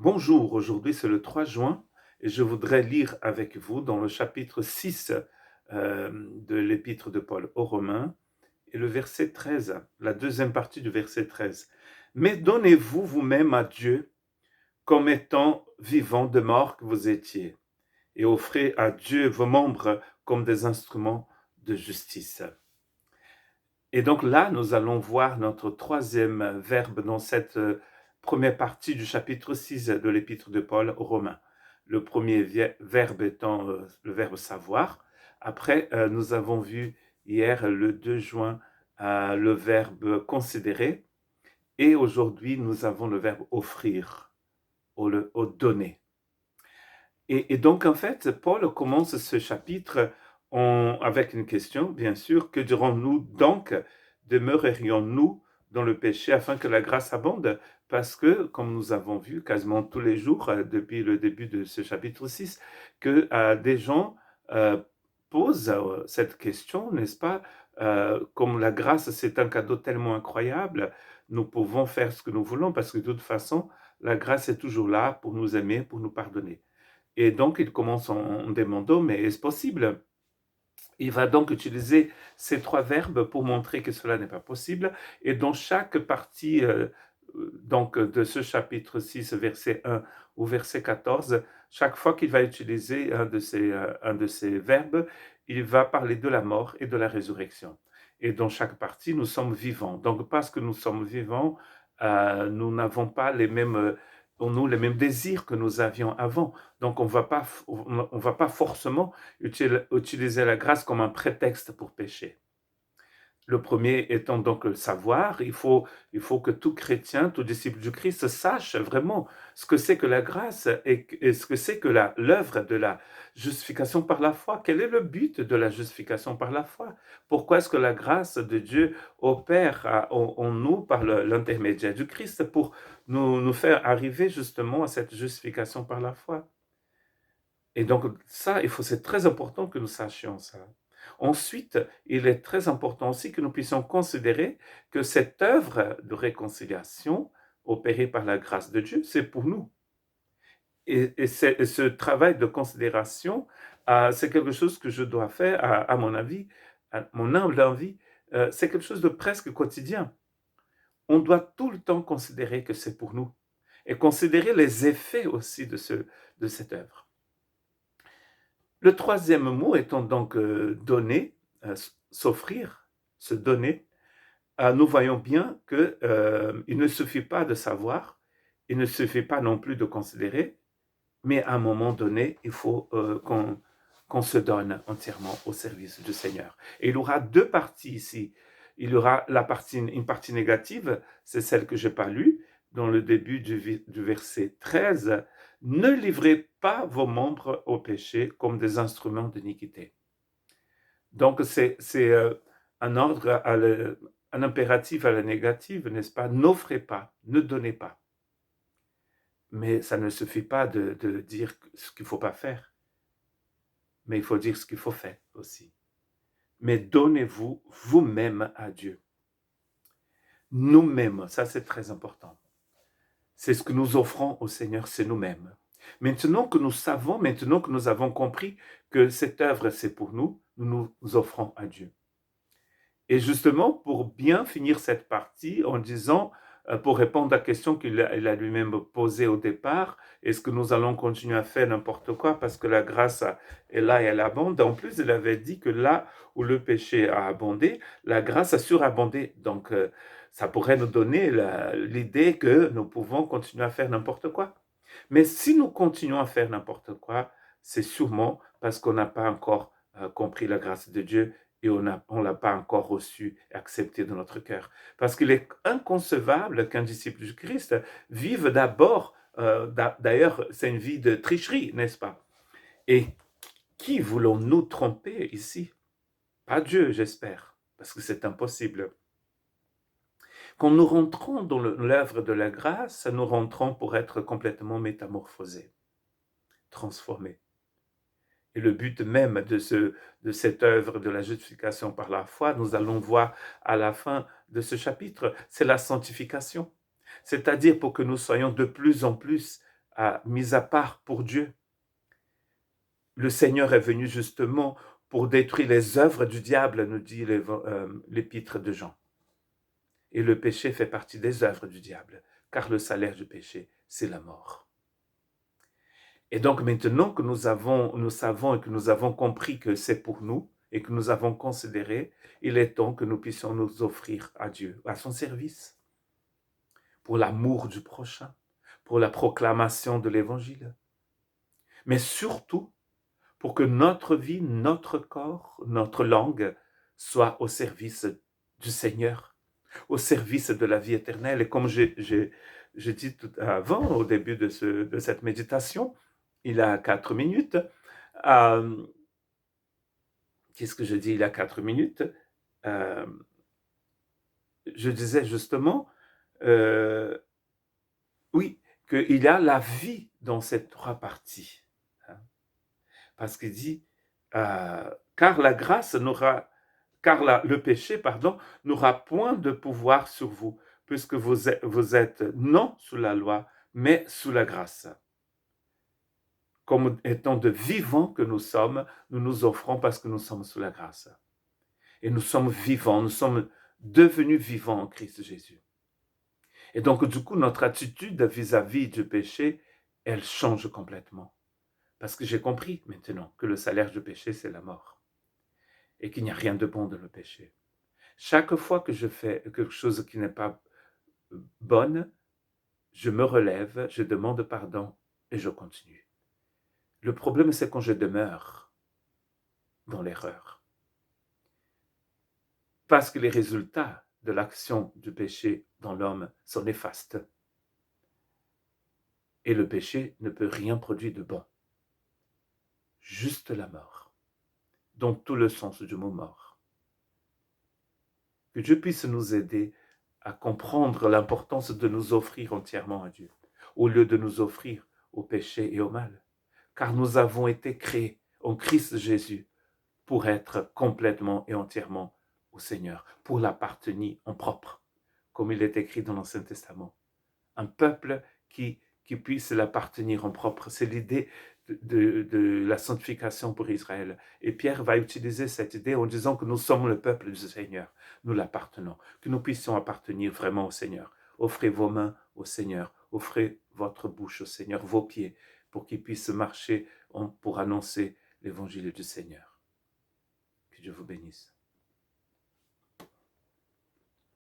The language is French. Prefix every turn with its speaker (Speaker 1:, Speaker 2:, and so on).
Speaker 1: Bonjour, aujourd'hui c'est le 3 juin et je voudrais lire avec vous dans le chapitre 6 de l'épître de Paul aux Romains et le verset 13, la deuxième partie du verset 13. Mais donnez-vous vous-même à Dieu comme étant vivant de mort que vous étiez et offrez à Dieu vos membres comme des instruments de justice. Et donc là, nous allons voir notre troisième verbe dans cette première partie du chapitre 6 de l'épître de Paul aux Romains. Le premier verbe étant le verbe savoir. Après, nous avons vu hier, le 2 juin, le verbe considérer. Et aujourd'hui, nous avons le verbe offrir, au donner. Et donc, en fait, Paul commence ce chapitre avec une question, bien sûr: que dirons-nous donc? Demeurerions-nous dans le péché afin que la grâce abonde? Parce que, comme nous avons vu quasiment tous les jours depuis le début de ce chapitre 6, que des gens euh, posent cette question, n'est-ce pas? Comme la grâce, c'est un cadeau tellement incroyable, nous pouvons faire ce que nous voulons parce que de toute façon, la grâce est toujours là pour nous aimer, pour nous pardonner. Et donc, il commence en demandant: mais est-ce possible? Il va donc utiliser ces trois verbes pour montrer que cela n'est pas possible. Et dans chaque partie donc, de ce chapitre 6, verset 1 au verset 14, chaque fois qu'il va utiliser un de ces verbes, il va parler de la mort et de la résurrection. Et dans chaque partie, nous sommes vivants. Donc, parce que nous sommes vivants, nous n'avons pas les mêmes en nous les mêmes désirs que nous avions avant. Donc, on ne va pas forcément utiliser la grâce comme un prétexte pour pécher. Le premier étant donc le savoir. Il faut que tout chrétien, tout disciple du Christ sache vraiment ce que c'est que la grâce et ce que c'est que l'œuvre de la justification par la foi. Quel est le but de la justification par la foi? Pourquoi est-ce que la grâce de Dieu opère en nous par l'intermédiaire du Christ pour nous faire arriver justement à cette justification par la foi? Et donc ça, c'est très important que nous sachions ça. Ensuite, il est très important aussi que nous puissions considérer que cette œuvre de réconciliation opérée par la grâce de Dieu, c'est pour nous. Et ce travail de considération, c'est quelque chose que je dois faire, à mon avis, à mon humble avis, c'est quelque chose de presque quotidien. On doit tout le temps considérer que c'est pour nous et considérer les effets aussi de cette œuvre. Le troisième mot étant donc donner, s'offrir, se donner. Nous voyons bien que il ne suffit pas de savoir, il ne suffit pas non plus de considérer, mais à un moment donné, il faut qu'on se donne entièrement au service du Seigneur. Et il y aura deux parties ici. Il y aura une partie négative, c'est celle que je n'ai pas lue, dans le début du verset 13. Ne livrez pas vos membres au péché comme des instruments d'iniquité. Donc, c'est un ordre, un impératif à la négative, n'est-ce pas? N'offrez pas, ne donnez pas. Mais ça ne suffit pas de dire ce qu'il ne faut pas faire, mais il faut dire ce qu'il faut faire aussi. Mais donnez-vous vous-même à Dieu. Nous-mêmes, ça c'est très important. C'est ce que nous offrons au Seigneur, c'est nous-mêmes. Maintenant que nous savons, maintenant que nous avons compris que cette œuvre c'est pour nous, nous nous offrons à Dieu. Et justement, pour bien finir cette partie en disant, pour répondre à la question qu'il a lui-même posée au départ: est-ce que nous allons continuer à faire n'importe quoi parce que la grâce est là et elle abonde? En plus, il avait dit que là où le péché a abondé, la grâce a surabondé. Donc, ça pourrait nous donner l'idée que nous pouvons continuer à faire n'importe quoi. Mais si nous continuons à faire n'importe quoi, c'est sûrement parce qu'on n'a pas encore compris la grâce de Dieu et on ne l'a pas encore reçu et accepté dans notre cœur. Parce qu'il est inconcevable qu'un disciple du Christ vive d'abord, d'ailleurs, c'est une vie de tricherie, n'est-ce pas? Et qui voulons-nous tromper ici? Pas Dieu, j'espère, parce que c'est impossible. Quand nous rentrons dans l'œuvre de la grâce, nous rentrons pour être complètement métamorphosés, transformés. Et le but même de cette œuvre de la justification par la foi, nous allons voir à la fin de ce chapitre, c'est la sanctification. C'est-à-dire pour que nous soyons de plus en plus mis à part pour Dieu. Le Seigneur est venu justement pour détruire les œuvres du diable, nous dit l'épître de Jean. Et le péché fait partie des œuvres du diable, car le salaire du péché, c'est la mort. Et donc maintenant que nous savons et que nous avons compris que c'est pour nous et que nous avons considéré, il est temps que nous puissions nous offrir à Dieu, à son service, pour l'amour du prochain, pour la proclamation de l'Évangile, mais surtout pour que notre vie, notre corps, notre langue soit au service du Seigneur, au service de la vie éternelle. Et comme j'ai dit tout avant, au début de cette méditation, il y a 4 minutes, qu'est-ce que je dis il y a 4 minutes je disais justement, oui, qu'il y a la vie dans ces 3 parties. Hein, parce qu'il dit, car le péché, n'aura point de pouvoir sur vous, puisque vous êtes non sous la loi, mais sous la grâce. Comme étant de vivants que nous sommes, nous nous offrons parce que nous sommes sous la grâce. Et nous sommes vivants, nous sommes devenus vivants en Christ Jésus. Et donc, du coup, notre attitude vis-à-vis du péché, elle change complètement. Parce que j'ai compris maintenant que le salaire du péché, c'est la mort. Et qu'il n'y a rien de bon dans le péché. Chaque fois que je fais quelque chose qui n'est pas bonne, je me relève, je demande pardon et je continue. Le problème, c'est quand je demeure dans l'erreur. Parce que les résultats de l'action du péché dans l'homme sont néfastes. Et le péché ne peut rien produire de bon. Juste la mort. Dans tout le sens du mot mort. Que Dieu puisse nous aider à comprendre l'importance de nous offrir entièrement à Dieu, au lieu de nous offrir au péché et au mal. Car nous avons été créés en Christ Jésus pour être complètement et entièrement au Seigneur, pour l'appartenir en propre, comme il est écrit dans l'Ancien Testament. Un peuple qui puisse l'appartenir en propre. C'est l'idée de la sanctification pour Israël. Et Pierre va utiliser cette idée en disant que nous sommes le peuple du Seigneur. Nous l'appartenons. Que nous puissions appartenir vraiment au Seigneur. Offrez vos mains au Seigneur. Offrez votre bouche au Seigneur, vos pieds, pour qu'il puisse marcher pour annoncer l'évangile du Seigneur. Que Dieu vous bénisse.